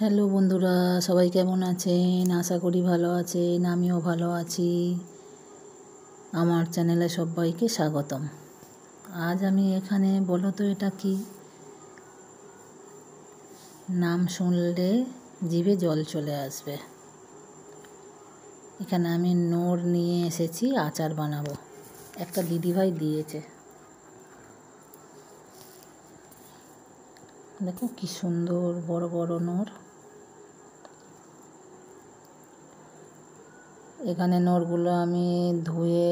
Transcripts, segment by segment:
Hello বন্ধুরা, সবাই কেমন আছেন? আশা করি ভালো আছেন। আমিও ভালো আছি। আমার চ্যানেলে সবাইকে স্বাগতম। আজ আমি এখানে, বলো তো এটা কি? নাম শুনলে জিভে জল চলে আসবে। এখানে আমি নোড় নিয়ে এসেছি, আচার বানাবো। একটা দিদিভাই দিয়েছে, দেখো কি সুন্দর বড় বড় নোড়। এখানে নোড়গুলো আমি ধুয়ে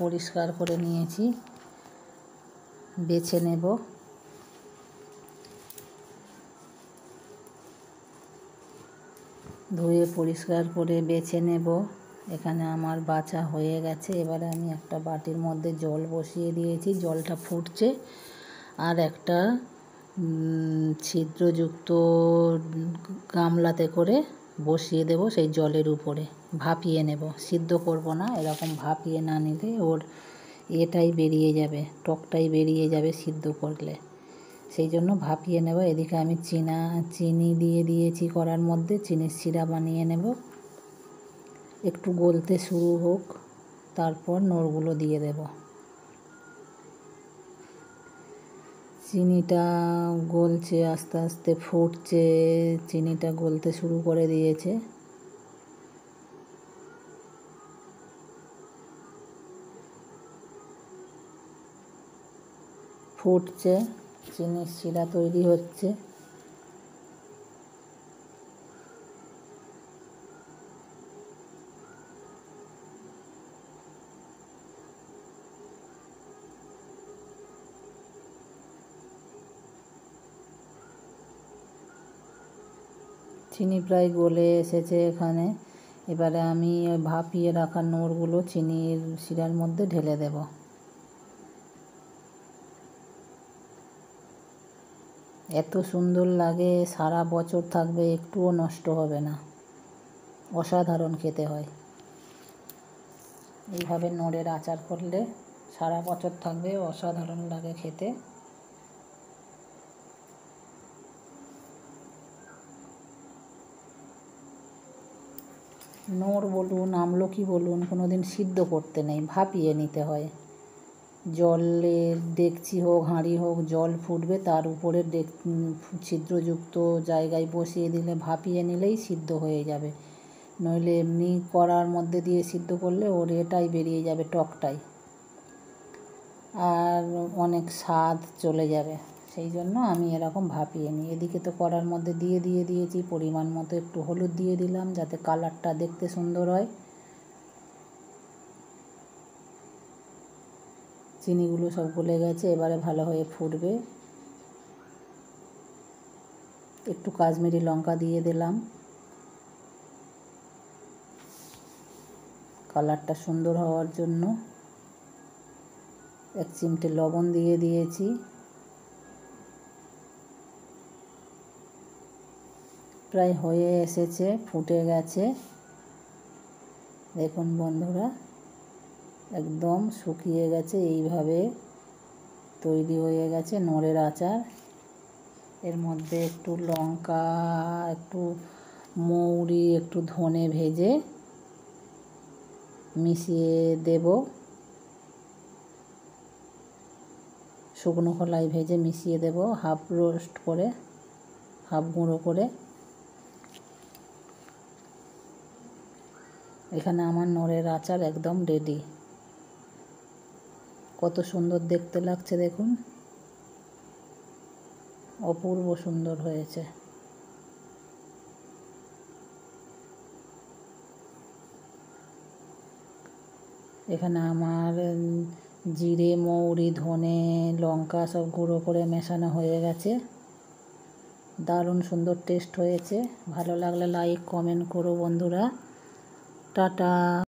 পরিষ্কার করে নিয়েছি, বেছে নেব। ধুয়ে পরিষ্কার করে বেছে নেব। এখানে আমার বাছা হয়ে গেছে। এবারে আমি একটা বাটির মধ্যে জল বসিয়ে দিয়েছি, জলটা ফুটছে। আর একটা ছিদ্রযুক্ত গামলাতে করে বসিয়ে দেব সেই জলের উপরে। ভাপিয়ে নেব, সিদ্ধ করব না, এরকম ভাপিয়ে না নিলে ওর এটাই বেরিয়ে যাবে, টকটাই বেরিয়ে যাবে সিদ্ধ করলে। সেই জন্য ভাপিয়ে নেব। এদিকে আমি চিনি দিয়ে দিয়েছি কড়ার মধ্যে, চিনির শিরা বানিয়ে নেব। একটু গলতে শুরু হোক, তারপর নোড়গুলো দিয়ে দেব। চিনিটা গলছে, আস্তে আস্তে ফুটছে, চিনিটা গলতে শুরু করে দিয়েছে। ফুটছে, চিনির শিরা তৈরি হচ্ছে। চিনি প্রায় গলে এসেছে এখানে। এবারে আমি ভাপিয়ে রাখা নোড়গুলো চিনির শিরার মধ্যে ঢেলে দেব। এত সুন্দর লাগে, সারা বছর থাকবে, একটুও নষ্ট হবে না। অসাধারণ খেতে হয়। এইভাবে নোড়ের আচার করলে সারা বছর থাকবে, অসাধারণ লাগে খেতে। নোড় বলুন, আমলকি বলুন, কোনো দিন সিদ্ধ করতে নেই, ভাপিয়ে নিতে হয়। জলের ডেকচি হোক, হাঁড়ি হোক, জল ফুটবে, তার উপরে ছিদ্রযুক্ত জায়গায় বসিয়ে দিলে, ভাপিয়ে নিলেই সিদ্ধ হয়ে যাবে। নইলে এমনি কড়ার মধ্যে দিয়ে সিদ্ধ করলে ওর এটাই বেরিয়ে যাবে, টকটাই, আর অনেক স্বাদ চলে যাবে। সেই জন্য আমি এরকম ভাপিয়ে নিই। এদিকে তো কড়ার মধ্যে দিয়েছি, পরিমাণ মতো একটু হলুদ দিয়ে দিলাম, যাতে কালারটা দেখতে সুন্দর হয়। চিনিগুলো সব গলে গেছে, এবারে ভালো হয়ে ফুটবে। একটু কাশ্মীরি লঙ্কা দিয়ে দিলাম, কালারটা সুন্দর হওয়ার জন্য। এক চিমটে লবণ দিয়ে দিয়েছি। প্রায় হয়ে এসেছে, ফুটে গেছে। দেখুন বন্ধুরা, একদম শুকিয়ে গেছে। এইভাবে তৈরি হয়ে গেছে নোড়ের আচার। এর মধ্যে একটু লঙ্কা, একটু মৌরি, একটু ধনে ভেজে মিশিয়ে দেব। শুকনো খোলায় ভেজে মিশিয়ে দেব, হাফ রোস্ট করে, হাফ গুঁড়ো করে। এখানে আমার নোড়ের আচার একদম রেডি। কত সুন্দর দেখতে লাগছে দেখুন, অপূর্ব সুন্দর হয়েছে। এখানে আমার জিরে, মৌরি, ধনে, লঙ্কা সব গুঁড়ো করে মেশানো হয়ে গেছে। দারুণ সুন্দর টেস্ট হয়েছে। ভালো লাগলে লাইক কমেন্ট করো বন্ধুরা। টাটা।